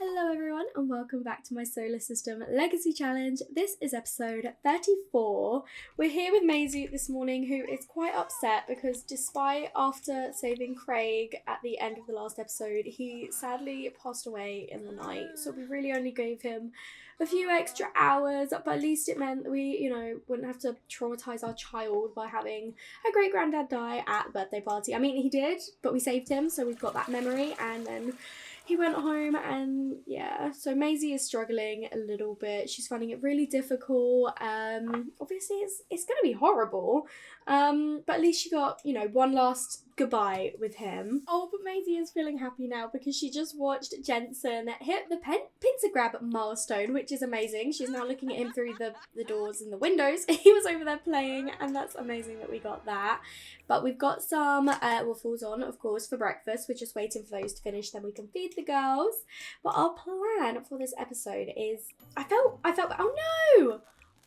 Hello everyone and welcome back to my Solar System Legacy Challenge. This is episode 34. We're here with Maisie this morning, who is quite upset because despite after saving Craig at the end of the last episode, he sadly passed away in the night. So we really only gave him a few extra hours, but at least it meant that we, wouldn't have to traumatize our child by having a great granddad die at a birthday party. I mean, he did, but we saved him, so we've got that memory, and then he went home and yeah, so Maisie is struggling a little bit. She's finding it really difficult. Obviously it's gonna be horrible. But at least she got, one last goodbye with him. Oh, but Maisie is feeling happy now because she just watched Jensen hit the pincer grab milestone, which is amazing. She's now looking at him through the doors and the windows. He was over there playing, and that's amazing that we got that. But we've got some waffles on, of course, for breakfast. We're just waiting for those to finish, then we can feed the girls. But our plan for this episode is, I felt, oh no!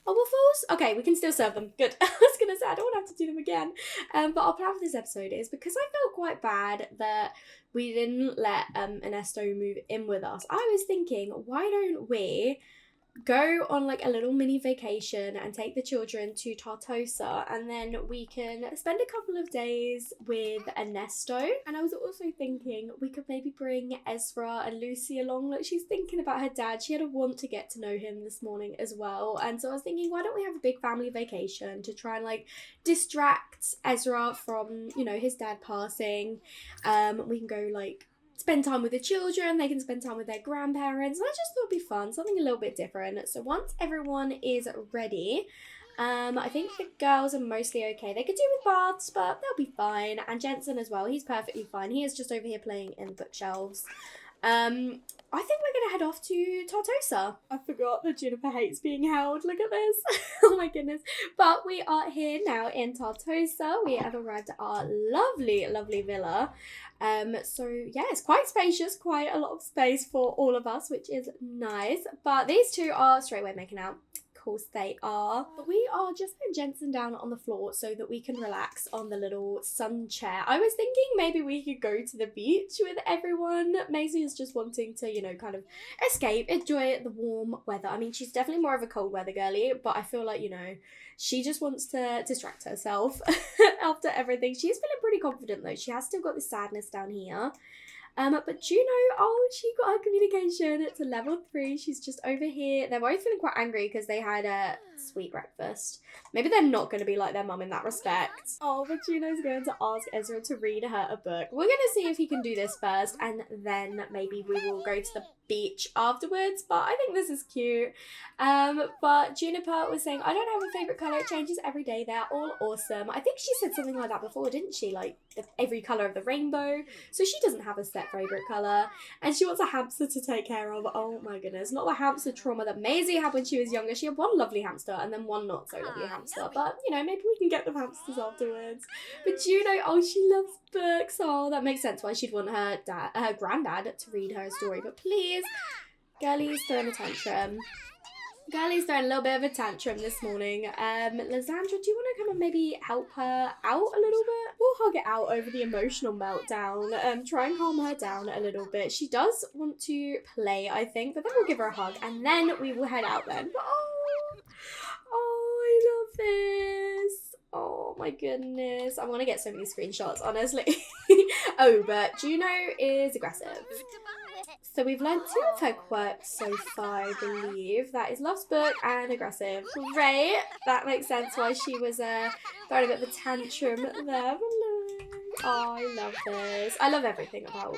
Oh, waffles? Okay, we can still serve them. Good. I was going to say, I don't want to have to do them again. But our plan for this episode is, because I felt quite bad that we didn't let Ernesto move in with us, I was thinking, why don't we go on like a little mini vacation and take the children to Tartosa, and then we can spend a couple of days with Ernesto. And I was also thinking we could maybe bring Ezra and Lucy along. Like, she's thinking about her dad. She had a want to get to know him this morning as well, and so I was thinking, why don't we have a big family vacation to try and like distract Ezra from, his dad passing. We can go like spend time with the children, they can spend time with their grandparents, and I just thought it'd be fun, something a little bit different. So once everyone is ready, I think the girls are mostly okay. They could do with baths, but they'll be fine. And Jensen as well, he's perfectly fine. He is just over here playing in the bookshelves. I think we're going to head off to Tartosa. I forgot that Juniper hates being held. Look at this. Oh my goodness. But we are here now in Tartosa. We have arrived at our lovely, lovely villa. So yeah, it's quite spacious, quite a lot of space for all of us, which is nice. But these two are straight away making out. Of course they are. But we are just putting Jensen down on the floor so that we can relax on the little sun chair. I was thinking maybe we could go to the beach with everyone. Maisie is just wanting to, kind of escape, enjoy the warm weather. I mean, she's definitely more of a cold weather girly, but I feel like, she just wants to distract herself after everything. She's feeling pretty confident though. She has still got this sadness down here. But Juno, she got her communication to level 3. She's just over here. They're both feeling quite angry because they had a sweet breakfast. Maybe they're not going to be like their mum in that respect. Oh, but Juno's going to ask Ezra to read her a book. We're going to see if he can do this first, and then maybe we will go to the beach afterwards. But I think this is cute. But Juniper was saying, I don't have a favourite colour. It changes every day. They're all awesome. I think she said something like that before, didn't she? Like every colour of the rainbow. So she doesn't have a set favourite colour. And she wants a hamster to take care of. Oh my goodness. Not the hamster trauma that Maisie had when she was younger. She had one lovely hamster and then one not so lovely hamster. But, maybe we can get the hamsters afterwards. But Juno, she loves books. Oh, that makes sense why she'd want her granddad to read her a story. But please, girlie's throwing a tantrum. Girlie's throwing a little bit of a tantrum this morning. Lysandra, do you want to come and maybe help her out a little bit? We'll hug it out over the emotional meltdown. Try and calm her down a little bit. She does want to play, I think, but then we'll give her a hug and then we will head out then. Oh, I love this. Oh my goodness. I want to get so many screenshots, honestly. Oh, but Juno is aggressive. So we've learnt 2 of her quirks so far, I believe. That is loves book and aggressive. Great. That makes sense why she was throwing a bit of a tantrum there. Oh, I love this. I love everything about,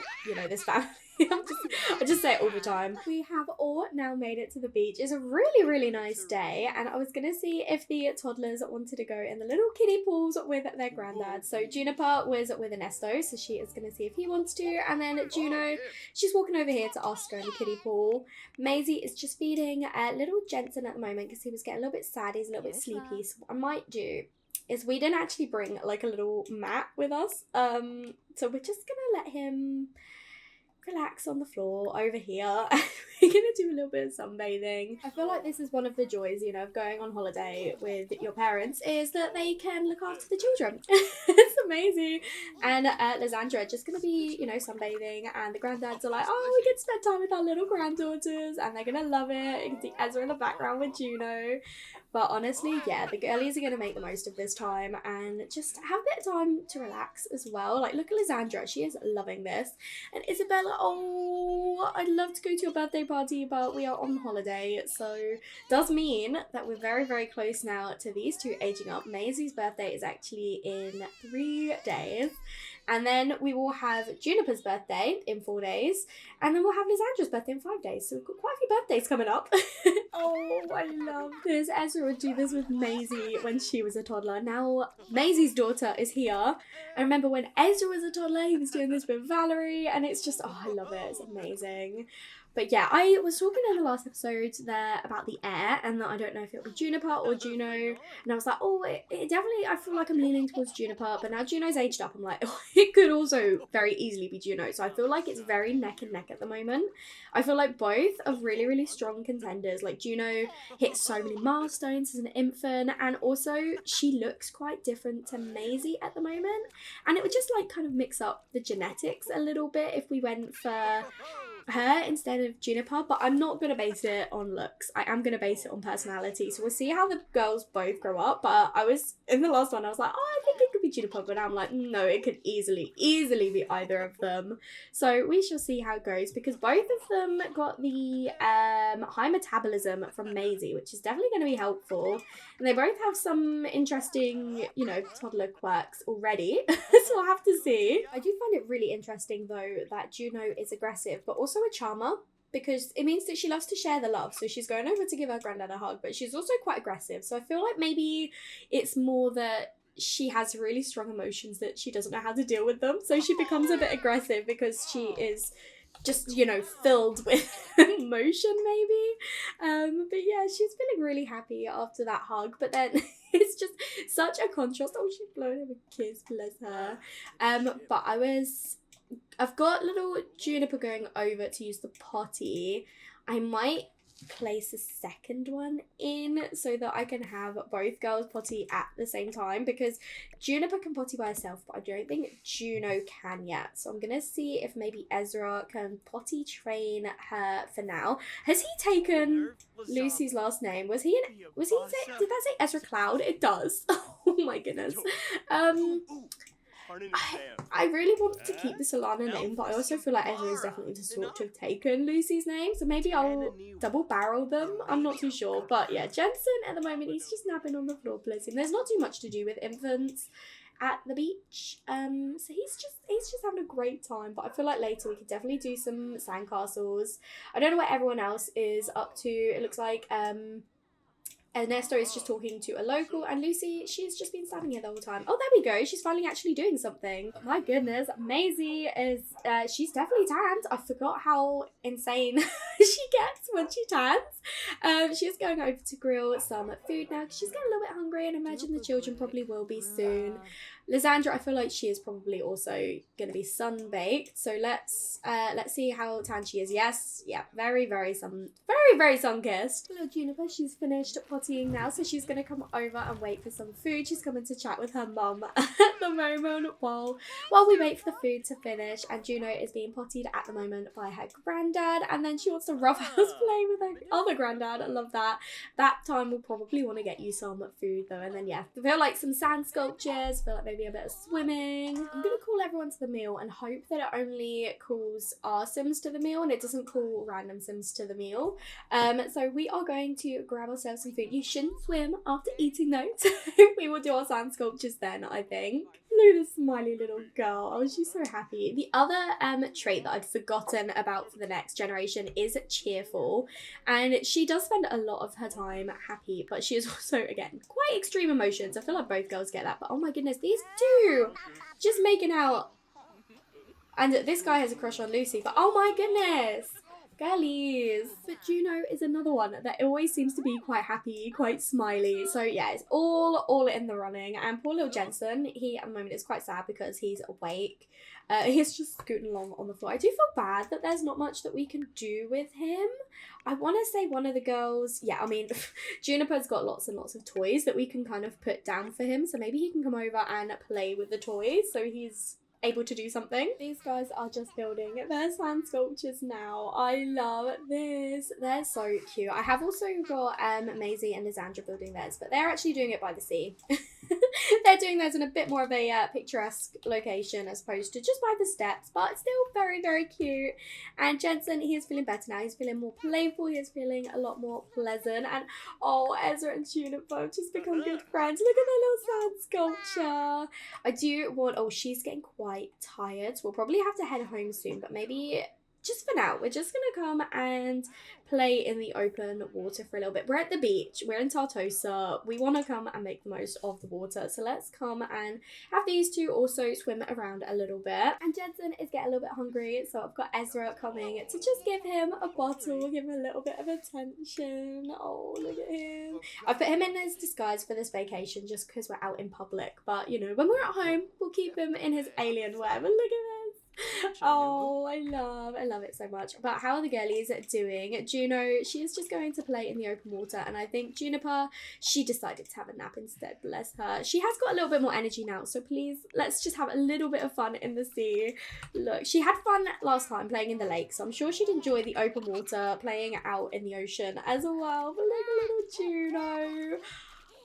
this family. I just say it all the time. We have all now made it to the beach. It's a really, really nice day, and I was going to see if the toddlers wanted to go in the little kiddie pools with their granddad. So Juniper was with Ernesto, so she is going to see if he wants to, and then Juno, she's walking over here to ask to go in the kiddie pool. Maisie is just feeding little Jensen at the moment because he was getting a little bit sad, he's a little bit sleepy. So what I might do is we didn't actually bring like a little mat with us, so we're just going to let him relax on the floor over here. We're gonna do a little bit of sunbathing. I feel like this is one of the joys, you know, of going on holiday with your parents, is that they can look after the children. It's amazing. And Lysandra just gonna be, you know, sunbathing, and the granddads are like, oh, we can spend time with our little granddaughters, and they're gonna love it. You can see Ezra in the background with Juno. But honestly, yeah, the girlies are going to make the most of this time and just have a bit of time to relax as well. Like, look at Lysandra. She is loving this. And Isabella, oh, I'd love to go to your birthday party, but we are on holiday. So, does mean that we're very, very close now to these two aging up. Maisie's birthday is actually in 3 days. And then we will have Juniper's birthday in 4 days. And then we'll have Lysandra's birthday in 5 days. So we've got quite a few birthdays coming up. Oh, I love this. Ezra would do this with Maisie when she was a toddler. Now Maisie's daughter is here. I remember when Ezra was a toddler, he was doing this with Valerie. And it's just, oh, I love it. It's amazing. But yeah, I was talking in the last episode there about the heir, and that I don't know if it was Juniper or Juno, and I was like, oh, it definitely, I feel like I'm leaning towards Juniper, but now Juno's aged up, I'm like, oh, it could also very easily be Juno, so I feel like it's very neck and neck at the moment. I feel like both are really, really strong contenders. Like, Juno hit so many milestones as an infant, and also she looks quite different to Maisie at the moment, and it would just like kind of mix up the genetics a little bit if we went for her instead of Juniper, but I'm not going to base it on looks. I am going to base it on personality. So we'll see how the girls both grow up. But I was, in the last one, I was like, oh, I think it could be Juniper. But now I'm like, no, it could easily be either of them. So we shall see how it goes, because both of them got the high metabolism from Maisie, which is definitely going to be helpful. And they both have some interesting, you know, toddler quirks already. So we'll have to see. I do find it really interesting, though, that Juno is aggressive, but also a charmer, because it means that she loves to share the love. So she's going over to give her granddad a hug, but she's also quite aggressive. So I feel like maybe it's more that she has really strong emotions that she doesn't know how to deal with them. So she becomes a bit aggressive because she is just, you know, filled with emotion maybe. But yeah, she's feeling really happy after that hug. But then it's just such a contrast. Oh, she's blowing him a kiss, bless her. But I've got little Juniper going over to use the potty. I might place a second one in so that I can have both girls potty at the same time, because Juniper can potty by herself, but I don't think Juno can yet. So I'm gonna see if maybe Ezra can potty train her for now. Has he taken Lucy's last name? Did that say Ezra Cloud? It does. Oh my goodness. I really wanted to keep the Solana name, but I also feel like Ezra is definitely the sort to have taken Lucy's name, so maybe I'll double barrel them. I'm not too sure, but yeah, Jensen at the moment, he's just napping on the floor, bless him. There's not too much to do with infants at the beach, so he's just having a great time. But I feel like later we could definitely do some sandcastles. I don't know what everyone else is up to. It looks like Ernesto is just talking to a local, and Lucy, she's just been standing here the whole time. Oh, there we go. She's finally actually doing something. My goodness. Maisie is, she's definitely tanned. I forgot how insane she gets when she tans. She's going over to grill some food now, because she's getting a little bit hungry, and I imagine the children probably will be soon. Lysandra, I feel like she is probably also going to be sun-baked. So let's see how tan she is. Yes, yeah, very sun-kissed. Little Juniper, she's finished pottying now, so she's going to come over and wait for some food. She's coming to chat with her mum at the moment while we wait for the food to finish. And Juno is being pottied at the moment by her granddad, and then she wants to roughhouse play with her other granddad. I love that. That time we'll probably want to get you some food though, and then yeah, I feel like some sand sculptures, feel like maybe a bit of swimming. I'm gonna call everyone to the meal and hope that it only calls our Sims to the meal and it doesn't call random Sims to the meal. So we are going to grab ourselves some food. You shouldn't swim after eating those. We will do our sand sculptures then, I think. Look at this smiley little girl. Oh, she's so happy. The other trait that I'd forgotten about for the next generation is cheerful. And she does spend a lot of her time happy, but she is also, again, quite extreme emotions. I feel like both girls get that. But oh my goodness, these two just making out. And this guy has a crush on Lucy. But oh my goodness. Girlies. But Juno is another one that always seems to be quite happy, quite smiley. So yeah, it's all in the running. And poor little Jensen, he at the moment is quite sad because he's awake. He's just scooting along on the floor. I do feel bad that there's not much that we can do with him. I want to say one of the girls, yeah, I mean, Juniper's got lots and lots of toys that we can kind of put down for him. So maybe he can come over and play with the toys. So he's able to do something. These guys are just building their sand sculptures now. I love this. They're so cute. I have also got Maisie and Lysandra building theirs, but they're actually doing it by the sea. They're doing those in a bit more of a picturesque location as opposed to just by the steps, but still very, very cute. And Jensen, he is feeling better now. He's feeling more playful. He is feeling a lot more pleasant. And oh, Ezra and Juniper have just become good friends. Look at their little sand sculpture. I do want, oh, she's getting quite tired. So we'll probably have to head home soon, but maybe just for now, we're just gonna come and play in the open water for a little bit. We're at the beach, we're in Tartosa, we want to come and make the most of the water, so let's come and have these two also swim around a little bit. And Jensen is getting a little bit hungry, so I've got Ezra coming to just give him a bottle, give him a little bit of attention. Oh, look at him. I put him in his disguise for this vacation just because we're out in public, but you know, when we're at home, we'll keep him in his alien wear. But look at this. Oh, I love it so much. But how are the girlies doing? Juno, she is just going to play in the open water, and I think Juniper, she decided to have a nap instead, bless her. She has got a little bit more energy now, so please, let's just have a little bit of fun in the sea. Look, she had fun last time playing in the lake, so I'm sure she'd enjoy the open water, playing out in the ocean as well. But look at little Juno.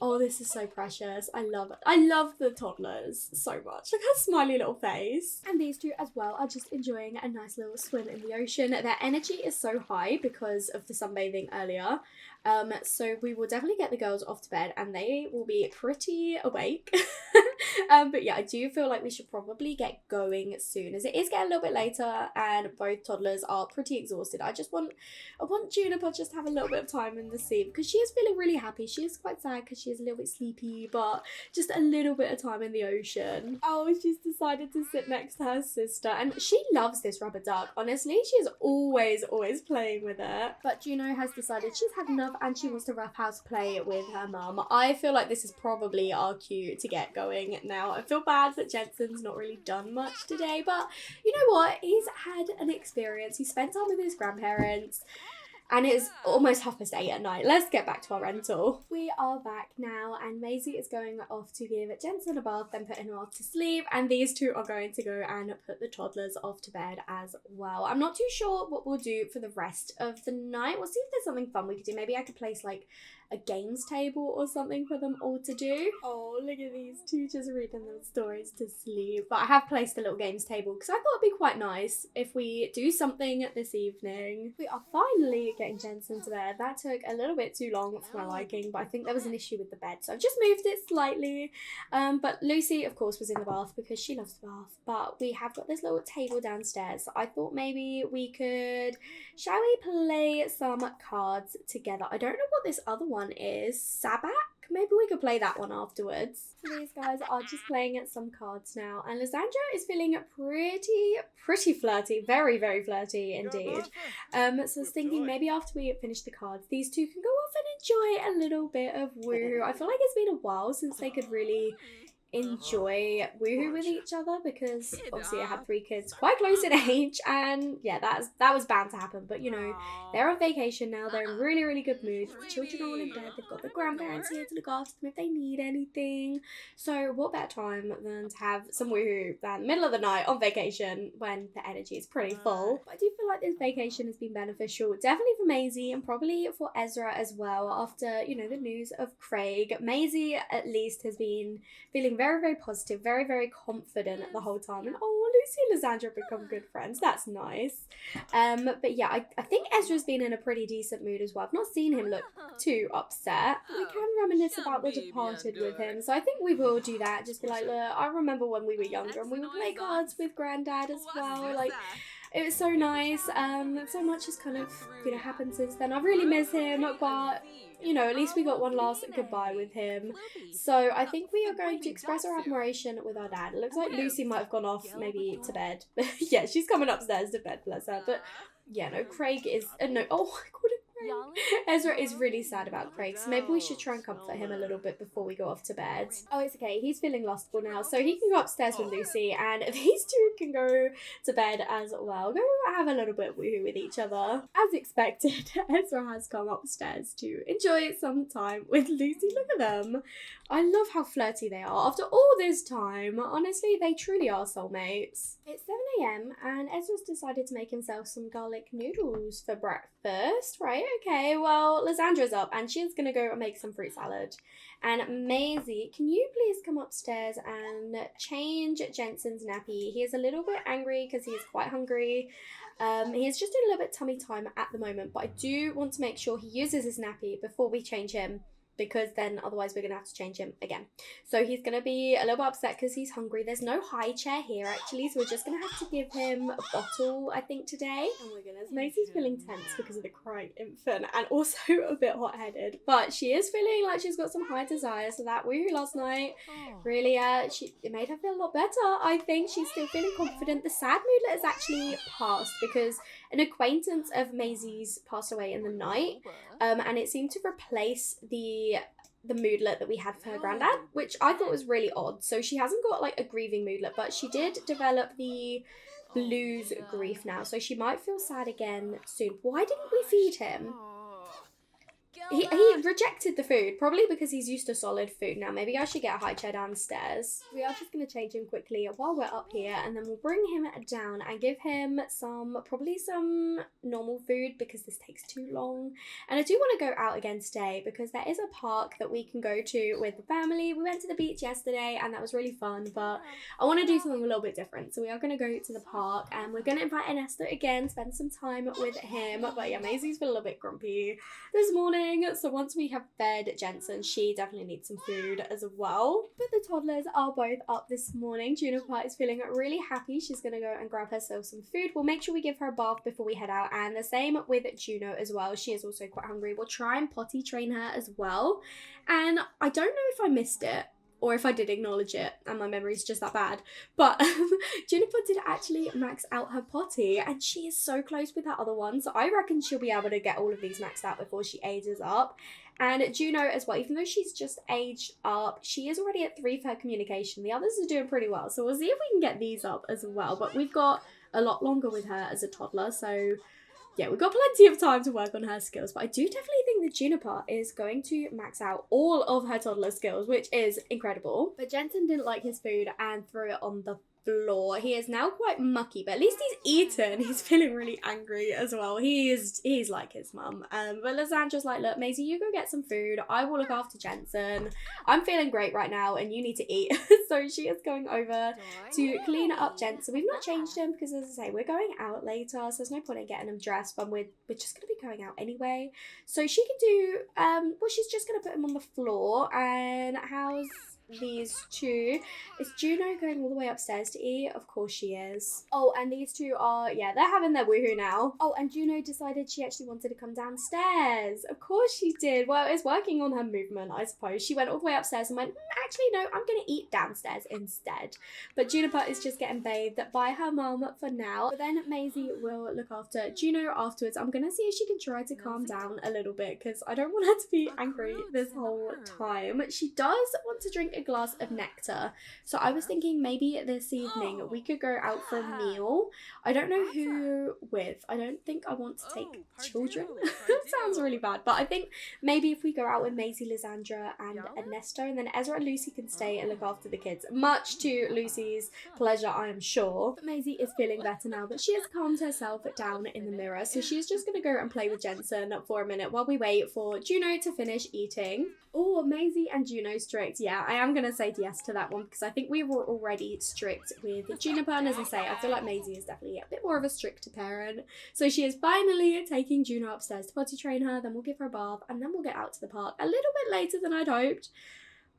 Oh, this is so precious. I love it. I love the toddlers so much. Look at her smiley little face. And these two as well are just enjoying a nice little swim in the ocean. Their energy is so high because of the sunbathing earlier. So we will definitely get the girls off to bed and they will be pretty awake. But yeah, I do feel like we should probably get going soon as it is getting a little bit later and both toddlers are pretty exhausted. I want Juniper just to have a little bit of time in the sea because she is feeling really happy. She is quite sad because she is a little bit sleepy, but just a little bit of time in the ocean. Oh, she's decided to sit next to her sister and she loves this rubber duck. Honestly, she's always playing with it. But Juno has decided she's had enough and she wants to roughhouse play with her mum. I feel like this is probably our cue to get going now. I feel bad that Jensen's not really done much today, but you know what? He's had an experience. He spent time with his grandparents. And it's almost 8:30 at night. Let's get back to our rental. We are back now and Maisie is going off to give Jensen a bath, then putting her off to sleep. And these two are going to go and put the toddlers off to bed as well. I'm not too sure what we'll do for the rest of the night. We'll see if there's something fun we could do. Maybe I could place like a games table or something for them all to do. Oh, look at these two just reading their stories to sleep. But I have placed a little games table because I thought it'd be quite nice if we do something this evening. We are finally getting Jensen to bed. That took a little bit too long for my liking, but I think there was an issue with the bed, so I've just moved it slightly. But Lucy, of course, was in the bath because she loves the bath. But we have got this little table downstairs, so I thought maybe we could, shall we play some cards together? I don't know what this other one is. Sabak? Maybe we could play that one afterwards. So these guys are just playing some cards now. And Lysandra is feeling pretty flirty. Very, very flirty indeed. So I was thinking maybe after we finish the cards, these two can go off and enjoy a little bit of woohoo. I feel like it's been a while since they could really enjoy woohoo with each other because obviously I have 3 kids quite close in age and yeah, that was bound to happen. But you know, they're on vacation now, they're in really good mood. The children are all in bed, they've got the grandparents here to look after them if they need anything. So what better time than to have some woohoo than middle of the night on vacation when the energy is pretty full. But I do feel like this vacation has been beneficial, definitely for Maisie and probably for Ezra as well. After, you know, the news of Craig, Maisie at least has been feeling very positive, very confident the whole time. And oh, Lucy and Lysandra become good friends. That's nice. But yeah, I think Ezra's been in a pretty decent mood as well. I've not seen him look too upset. We can reminisce about The Departed with him. So I think we will do that. Just be like, look, I remember when we were younger and we would play cards with Granddad as well. Like, it was so nice. So much has kind of, you know, happened since then. I really miss him, but you know, at least we got one last goodbye with him. So I think we are going to express our admiration with our dad. It looks like Lucy might have gone off maybe to bed. Yeah, she's coming upstairs to bed, bless her. But Yeah, no, Craig is, no, oh, I called him Craig. Ezra is really sad about Craig, so maybe we should try and comfort him a little bit before we go off to bed. Oh, it's okay, he's feeling lustful now, so he can go upstairs with Lucy, and these two can go to bed as well. Go have a little bit of woohoo with each other. As expected, Ezra has come upstairs to enjoy some time with Lucy. Look at them. I love how flirty they are. After all this time, honestly, they truly are soulmates. It's 7 a.m. and Ezra's decided to make himself some garlic noodles for breakfast. Right, okay, well, Lysandra's up and she's gonna go and make some fruit salad. And Maisie, can you please come upstairs and change Jensen's nappy? He is a little bit angry because he is quite hungry. He is just in a little bit tummy time at the moment, but I do want to make sure he uses his nappy before we change him, because then otherwise we're going to have to change him again. So he's going to be a little bit upset because he's hungry. There's no high chair here actually, so we're just going to have to give him a bottle, I think, today. Oh my goodness, Maisie's feeling tense because of the crying infant and also a bit hot-headed. But she is feeling like she's got some high desires, so that woohoo last night really, it made her feel a lot better. I think she's still feeling confident. The sad moodlet has actually passed because an acquaintance of Maisie's passed away in the night, and it seemed to replace the moodlet that we had for her granddad, which I thought was really odd. So she hasn't got like a grieving moodlet, but she did develop the blues grief now, so she might feel sad again soon. Why didn't we feed him? He rejected the food, probably because he's used to solid food now. Maybe I should get a high chair downstairs. We are just going to change him quickly while we're up here, and then we'll bring him down and give him probably some normal food because this takes too long. And I do want to go out again today because there is a park that we can go to with the family. We went to the beach yesterday and that was really fun, but I want to do something a little bit different. So we are going to go to the park and we're going to invite Ernesto again, spend some time with him. But yeah, Maisie's been a little bit grumpy this morning. So once we have fed Jensen, she definitely needs some food as well. But the toddlers are both up this morning. Juniper is feeling really happy. She's going to go and grab herself some food. We'll make sure we give her a bath before we head out. And the same with Juno as well. She is also quite hungry. We'll try and potty train her as well. And I don't know if I missed it or if I did acknowledge it and my memory's just that bad, but Juniper did actually max out her potty and she is so close with that other one, so I reckon she'll be able to get all of these maxed out before she ages up. And Juno as well, even though she's just aged up, she is already at 3 for her communication. The others are doing pretty well, so we'll see if we can get these up as well, but we've got a lot longer with her as a toddler, so yeah, we've got plenty of time to work on her skills, but I do definitely think that Juniper is going to max out all of her toddler skills, which is incredible. But Jensen didn't like his food and threw it on the floor. He is now quite mucky, but at least he's eaten. He's feeling really angry as well. He's like his mum. But Lysandra's like, look, Maisie, you go get some food. I will look after Jensen. I'm feeling great right now and you need to eat. So she is going over to clean up Jensen. We've not changed him because, as I say, we're going out later, so there's no point in getting him dressed, but we're just going to be going out anyway. So she can do, well, she's just going to put him on the floor. And how's these two? Is Juno going all the way upstairs to eat? Of course she is. Oh, and these two are, yeah, they're having their woohoo now. Oh, and Juno decided she actually wanted to come downstairs. Of course she did. Well, it's working on her movement, I suppose. She went all the way upstairs and went, actually, no, I'm going to eat downstairs instead. But Juniper is just getting bathed by her mum for now. But then Maisie will look after Juno afterwards. I'm going to see if she can try to calm down a little bit because I don't want her to be angry this whole time. She does want to drink a glass of nectar, so I was thinking maybe this evening we could go out for a meal. I don't know who with. I don't think I want to take children. Sounds really bad, but I think maybe if we go out with Maisie, Lysandra and Ernesto, and then Ezra and Lucy can stay and look after the kids, much to Lucy's pleasure, I am sure. But Maisie is feeling better now that she has calmed herself down in the mirror, so she's just going to go and play with Jensen for a minute while we wait for Juno to finish eating. Oh, Maisie and Juno strict. Yeah, I am going to say yes to that one because I think we were already strict with Juniper, and as I say, I feel like Maisie is definitely a bit more of a strict parent. So she is finally taking Juno upstairs to potty train her, then we'll give her a bath, and then we'll get out to the park a little bit later than I'd hoped.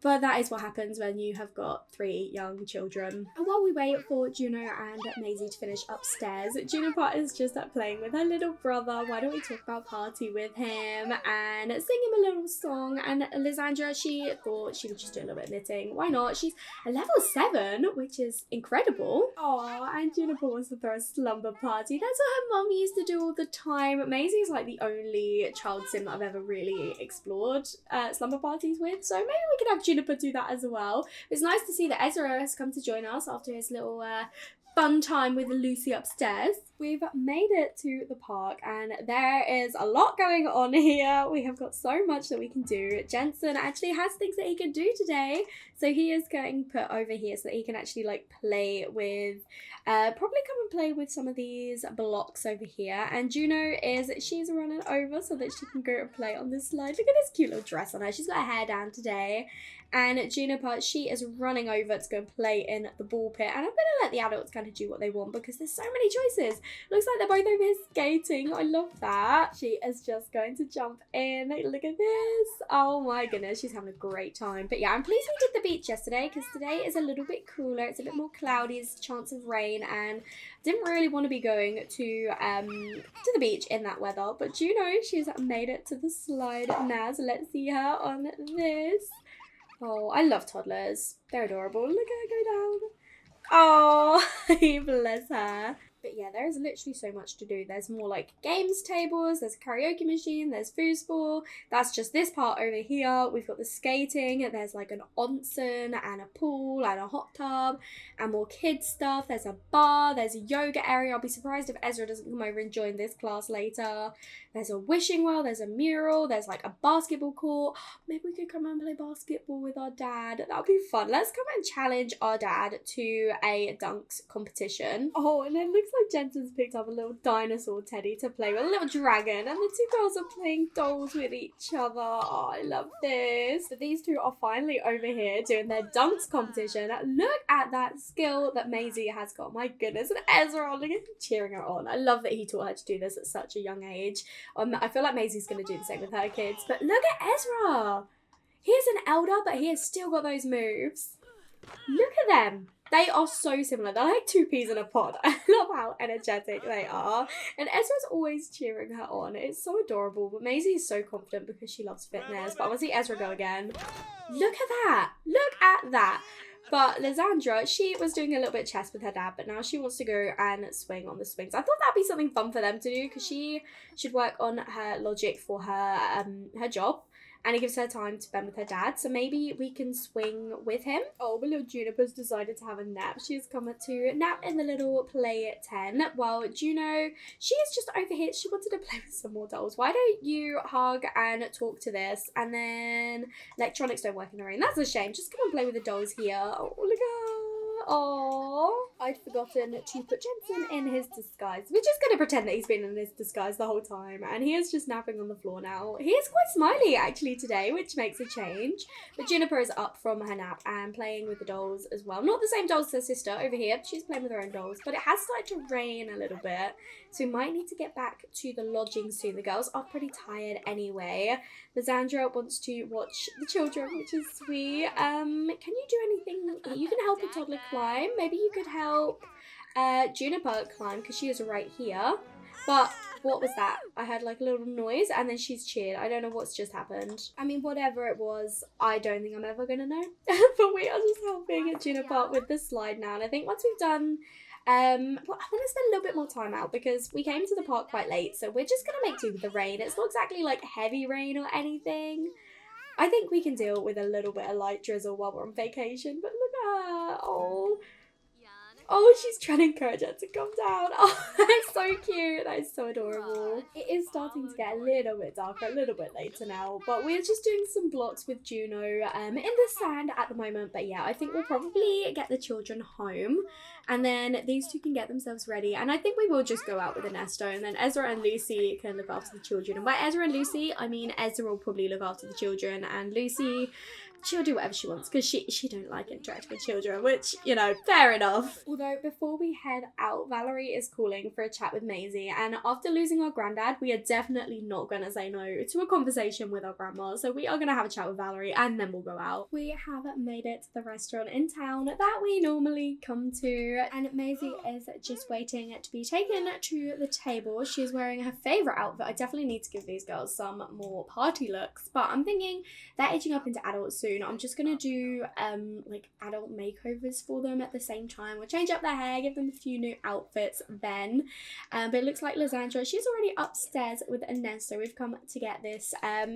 But that is what happens when you have got 3 young children. And while we wait for Juno and Maisie to finish upstairs, Juniper is just playing with her little brother. Why don't we talk about party with him and sing him a little song? And Lysandra, she thought she would just do a little bit of knitting. Why not? She's a level 7, which is incredible. Aw, and Juniper wants to throw a slumber party. That's what her mum used to do all the time. Maisie's like the only child sim that I've ever really explored slumber parties with. So maybe we could have Juniper do that as well. It's nice to see that Ezra has come to join us after his little fun time with Lucy upstairs. We've made it to the park and there is a lot going on here. We have got so much that we can do. Jensen actually has things that he can do today, so he is getting put over here so that he can actually like play with probably come and play with some of these blocks over here. And Juno she's running over so that she can go and play on this slide. Look at this cute little dress on her. She's got her hair down today. And Juniper, she is running over to go and play in the ball pit. And I'm going to let the adults kind of do what they want because there's so many choices. Looks like they're both over here skating. I love that. She is just going to jump in. Look at this. Oh my goodness, she's having a great time. But yeah, I'm pleased we did the beach yesterday because today is a little bit cooler. It's a bit more cloudy. There's a chance of rain. And didn't really want to be going to the beach in that weather. But Juno, she's made it to the slide now. So let's see her on this. Oh, I love toddlers. They're adorable. Look at her go down. Oh, bless her. But yeah, there is literally so much to do. There's more like games tables, there's a karaoke machine, there's foosball. That's just this part over here. We've got the skating, there's like an onsen and a pool and a hot tub and more kids stuff. There's a bar, there's a yoga area. I'll be surprised if Ezra doesn't come over and join this class later. There's a wishing well, there's a mural, there's like a basketball court. Maybe we could come and play basketball with our dad. That would be fun. Let's come and challenge our dad to a dunks competition. Oh, and it looks like Jensen's picked up a little dinosaur teddy to play with, a little dragon, and the 2 girls are playing dolls with each other. Oh, I love this. So these 2 are finally over here doing their dunks competition. Look at that skill that Maisie has got. My goodness. And Ezra, look at him cheering her on. I love that he taught her to do this at such a young age. I feel like Maisie's going to do the same with her kids. But look at Ezra. He is an elder, but he has still got those moves. Look at them. They are so similar. They're like 2 peas in a pod. I love how energetic they are. And Ezra's always cheering her on. It's so adorable. But Maisie is so confident because she loves fitness. But I want to see Ezra go again. Look at that. Look at that. But Lysandra, she was doing a little bit of chess with her dad, but now she wants to go and swing on the swings. I thought that'd be something fun for them to do because she should work on her logic for her her job. And it gives her time to spend with her dad. So maybe we can swing with him. Oh, but little Juniper's decided to have a nap. She's come to nap in the little play tent. While Juno, she is just over here. She wanted to play with some more dolls. Why don't you hug and talk to this? And then electronics don't work in the rain. That's a shame. Just come and play with the dolls here. Oh, look at her. Oh, I'd forgotten to put Jensen in his disguise. We're just going to pretend that he's been in his disguise the whole time. And he is just napping on the floor now. He is quite smiley actually today, which makes a change. But Juniper is up from her nap and playing with the dolls as well. Not the same dolls as her sister over here. She's playing with her own dolls. But it has started to rain a little bit. So we might need to get back to the lodging soon. The girls are pretty tired anyway. Lysandra wants to watch the children, which is sweet. Can you do anything? You can help a toddler climb. Maybe you could help Juniper climb because she is right here. But what was that? I heard like a little noise and then she's cheered. I don't know what's just happened. I mean, whatever it was, I don't think I'm ever going to know. But we are just helping Juniper with the slide now. And I think once we've done... well, I want to spend a little bit more time out because we came to the park quite late. So we're just going to make do with the rain. It's not exactly like heavy rain or anything. I think we can deal with a little bit of light drizzle while we're on vacation. But look at her. Oh, she's trying to encourage her to come down. Oh, that's so cute. That is so adorable. It is starting to get a little bit darker, a little bit later now. But we're just doing some blocks with Juno in the sand at the moment. But yeah, I think we'll probably get the children home. And then these 2 can get themselves ready. And I think we will just go out with Ernesto. And then Ezra and Lucy can look after the children. And by Ezra and Lucy, I mean Ezra will probably look after the children. And Lucy she'll do whatever she wants because she don't like interacting with children, which, you know, fair enough. Although before we head out, Valerie is calling for a chat with Maisie, and after losing our granddad, we are definitely not going to say no to a conversation with our grandma, so we are going to have a chat with Valerie and then we'll go out. We have made it to the restaurant in town that we normally come to, and Maisie is just waiting to be taken to the table. She's wearing her favourite outfit. I definitely need to give these girls some more party looks, but I'm thinking they're aging up into adults soon. I'm just gonna do like adult makeovers for them at the same time. We'll change up their hair, give them a few new outfits then. But it looks like Lysandra, she's already upstairs with Ernesto. We've come to get this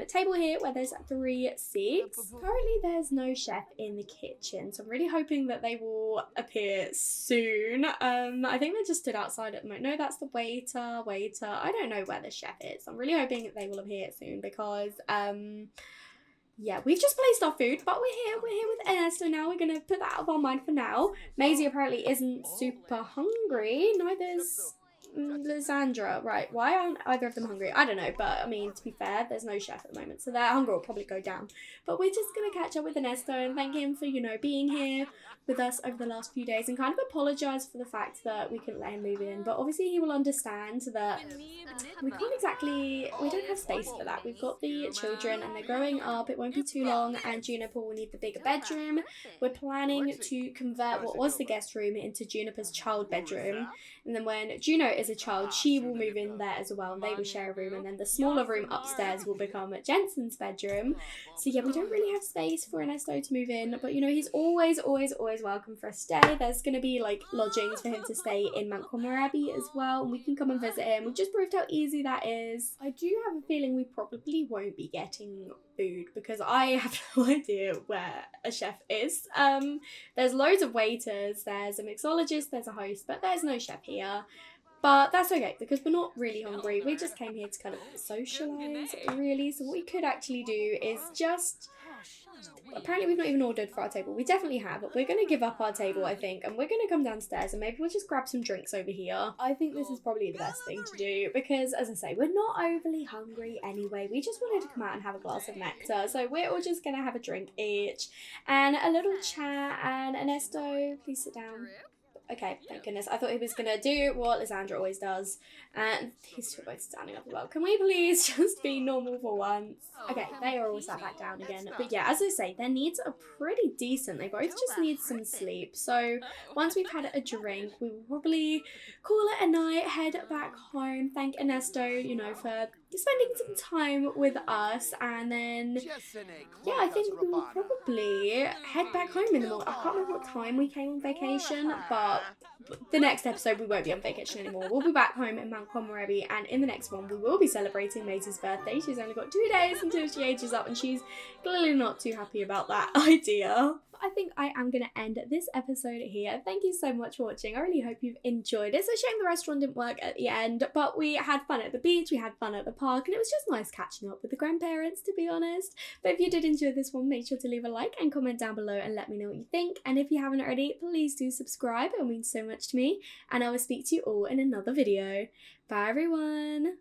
table here where there's 3 seats. Currently there's no chef in the kitchen, so I'm really hoping that they will appear soon. I think they just stood outside at the moment. No, that's the waiter. I don't know where the chef is. I'm really hoping that they will appear soon because yeah, we've just placed our food, but we're here with Ernesto now. We're gonna put that out of our mind for now. Maisie apparently isn't super hungry. Neither's Lysandra. Right, why aren't either of them hungry? I don't know, but I mean, to be fair, there's no chef at the moment, so their hunger will probably go down. But we're just gonna catch up with Ernesto and thank him for, you know, being here with us over the last few days and kind of apologise for the fact that we couldn't let him move in. But obviously he will understand that we don't have space for that. We've got the children and they're growing up. It won't be too long and Juniper will need the bigger bedroom. We're planning to convert what was the guest room into Juniper's child bedroom. And then when Juno is a child, she will move in there as well and they will share a room. And then the smaller room upstairs will become Jensen's bedroom. So yeah, we don't really have space for Ernesto to move in. But you know, he's always welcome for a stay. There's going to be like lodgings for him to stay in Montgomery Abbey as well. And we can come and visit him. We've just proved how easy that is. I do have a feeling we probably won't be getting food because I have no idea where a chef is. There's loads of waiters, there's a mixologist, there's a host, but there's no chef here. But that's okay because we're not really hungry. We just came here to kind of socialise really. So what we could actually do is just... Apparently we've not even ordered for our table. We definitely have, but we're going to give up our table, I think, and we're going to come downstairs and maybe we'll just grab some drinks over here. I think this is probably the best thing to do because, as I say, we're not overly hungry anyway. We just wanted to come out and have a glass of nectar, so we're all just going to have a drink each and a little chat. And Ernesto, please sit down. Okay, thank goodness. I thought he was going to do what Lysandra always does. And these two are both standing up as well. Can we please just be normal for once? Okay, they are all sat back down again. But yeah, as I say, their needs are pretty decent. They both just need some sleep. So once we've had a drink, we will probably call it a night, head back home, thank Ernesto, you know, for spending some time with us, and then yeah, I think we will probably head back home in the morning. I can't remember what time we came on vacation, but the next episode we won't be on vacation anymore. We'll be back home in Montgomery Abbey, and in the next one we will be celebrating Maisie's birthday. She's only got 2 days until she ages up and she's clearly not too happy about that idea. I think I am going to end this episode here. Thank you so much for watching. I really hope you've enjoyed it. It's a shame the restaurant didn't work at the end, but we had fun at the beach, we had fun at the park, and it was just nice catching up with the grandparents, to be honest. But if you did enjoy this one, make sure to leave a like and comment down below and let me know what you think. And if you haven't already, please do subscribe. It means so much to me. And I will speak to you all in another video. Bye everyone.